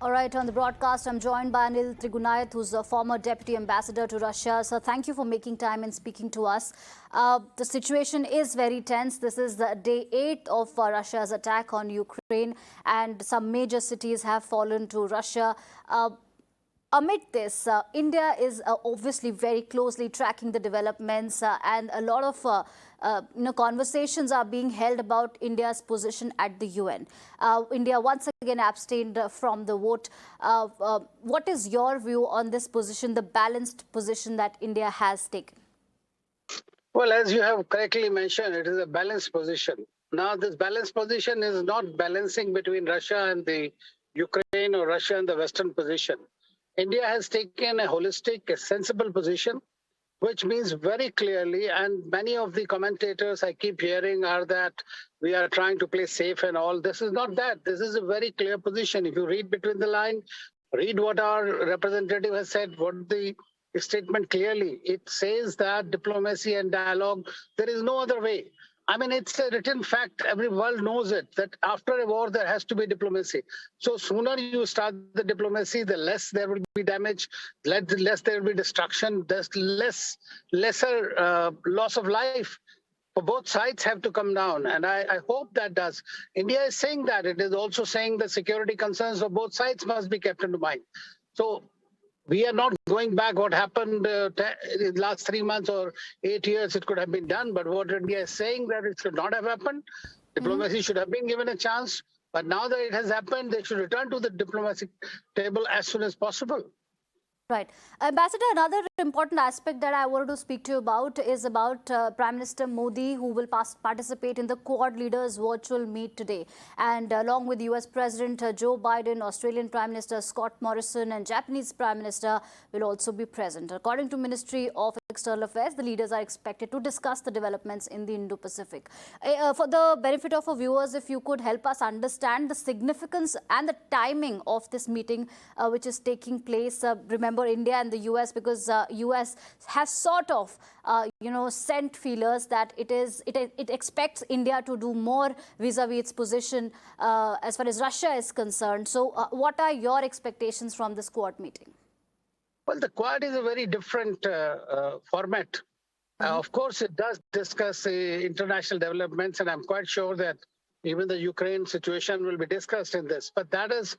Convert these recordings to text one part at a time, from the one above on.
All right, on the broadcast, I'm joined by Anil Trigunayat, who's a former deputy ambassador to Russia. So thank you for making time and speaking to us. The situation is very tense. This is the day 8 of Russia's attack on Ukraine, and some major cities have fallen to Russia. Amid this, India is obviously very closely tracking the developments, and a lot of conversations are being held about India's position at the UN. India once again abstained from the vote. What is your view on this position, the balanced position that India has taken? Well, as you have correctly mentioned, it is a balanced position. Now, this balanced position is not balancing between Russia and the Ukraine or Russia and the Western position. India has taken a holistic, a sensible position, which means very clearly, and many of the commentators I keep hearing are that we are trying to play safe and all. This is not that. This is a very clear position. If you read between the lines, read what our representative has said, what the statement clearly, it says that diplomacy and dialogue, there is no other way. I mean, it's a written fact. Every world knows it, that after a war, there has to be diplomacy. So sooner you start the diplomacy, the less there will be damage, the less there will be destruction, there's lesser loss of life. For both sides have to come down. And I hope that does. India is saying that. It is also saying the security concerns of both sides must be kept into mind. So we are not going back what happened in the last 3 months or 8 years. It could have been done. But what India is saying that it should not have happened. Diplomacy should have been given a chance. But now that it has happened, they should return to the diplomatic table as soon as possible. Right. Ambassador, another important aspect that I wanted to speak to you about is about Prime Minister Modi, who will participate in the Quad leaders virtual meet today. And along with US President Joe Biden, Australian Prime Minister Scott Morrison and Japanese Prime Minister will also be present. According to Ministry of External Affairs, the leaders are expected to discuss the developments in the Indo-Pacific. For the benefit of our viewers, if you could help us understand the significance and the timing of this meeting which is taking place. Remember, India and the US, because US has sort of sent feelers that it expects India to do more vis-a-vis its position as far as Russia is concerned. So what are your expectations from this Quad meeting? Well, the Quad is a very different format. Of course, it does discuss international developments, and I'm quite sure that even the Ukraine situation will be discussed in this. But that is,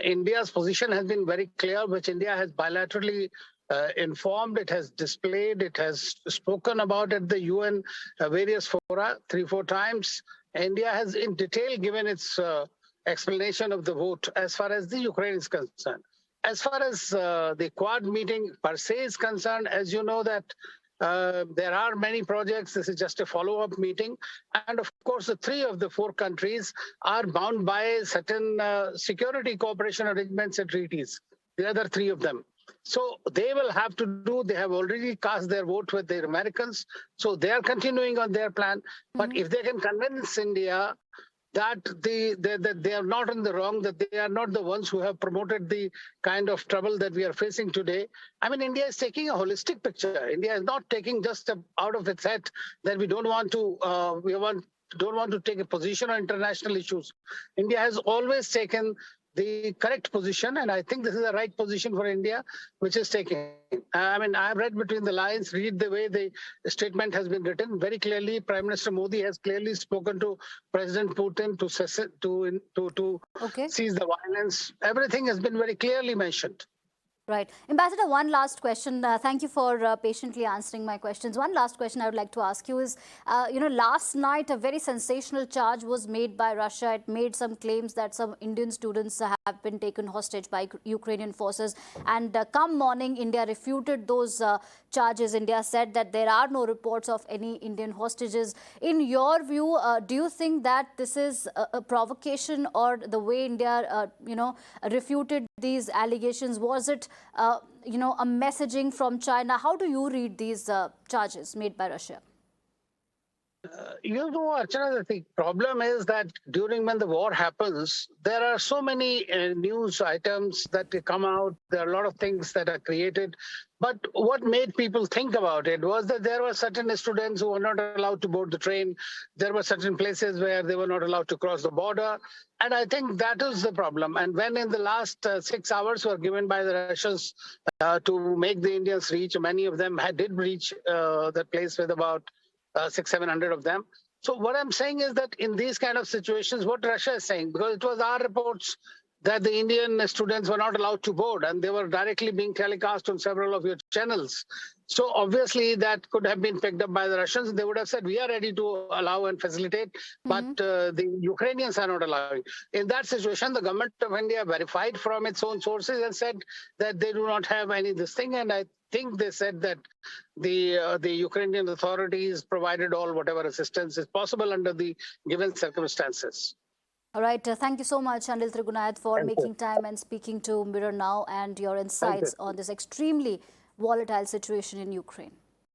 India's position has been very clear, which India has bilaterally informed, it has displayed, it has spoken about at the UN various fora 3-4 times. India has in detail given its explanation of the vote as far as the Ukraine is concerned. As far as the Quad meeting per se is concerned, as you know that there are many projects. This is just a follow-up meeting. And of course, the 3 of the 4 countries are bound by certain security cooperation arrangements and treaties, the other 3 of them. So they will have to do, they have already cast their vote with the Americans. So they are continuing on their plan. But if they can convince India that they are not in the wrong, that they are not the ones who have promoted the kind of trouble that we are facing today. I mean, India is taking a holistic picture. India is not taking just out of its head that we don't want to don't want to take a position on international issues. India has always taken the correct position, and I think this is the right position for India, which is taking. I mean, I've read between the lines, read the way the statement has been written very clearly. Prime Minister Modi has clearly spoken to President Putin to cease the violence. Everything has been very clearly mentioned. Right. Ambassador, one last question. Thank you for patiently answering my questions. One last question I would like to ask you is, last night a very sensational charge was made by Russia. It made some claims that some Indian students have been taken hostage by Ukrainian forces. And come morning, India refuted those charges. India said that there are no reports of any Indian hostages. In your view, do you think that this is a provocation, or the way India, refuted these allegations? Was it a messaging from China? How do you read these charges made by Russia? You know, Archana, the problem is that during when the war happens, there are so many news items that come out. There are a lot of things that are created. But what made people think about it was that there were certain students who were not allowed to board the train. There were certain places where they were not allowed to cross the border. And I think that is the problem. And when in the last 6 hours were given by the Russians to make the Indians reach, many of them did reach that place with about 700 of them. So what I'm saying is that in these kind of situations, what Russia is saying, because it was our reports that the Indian students were not allowed to board and they were directly being telecast on several of your channels. So obviously that could have been picked up by the Russians. They would have said, we are ready to allow and facilitate, but the Ukrainians are not allowing. In that situation, the government of India verified from its own sources and said that they do not have any this thing. And I think they said that the Ukrainian authorities provided all whatever assistance is possible under the given circumstances. All right. Thank you so much, Anil Trigunayat, for Thank you. making time and speaking to Mirror Now and your Thank you. insights on this extremely volatile situation in Ukraine.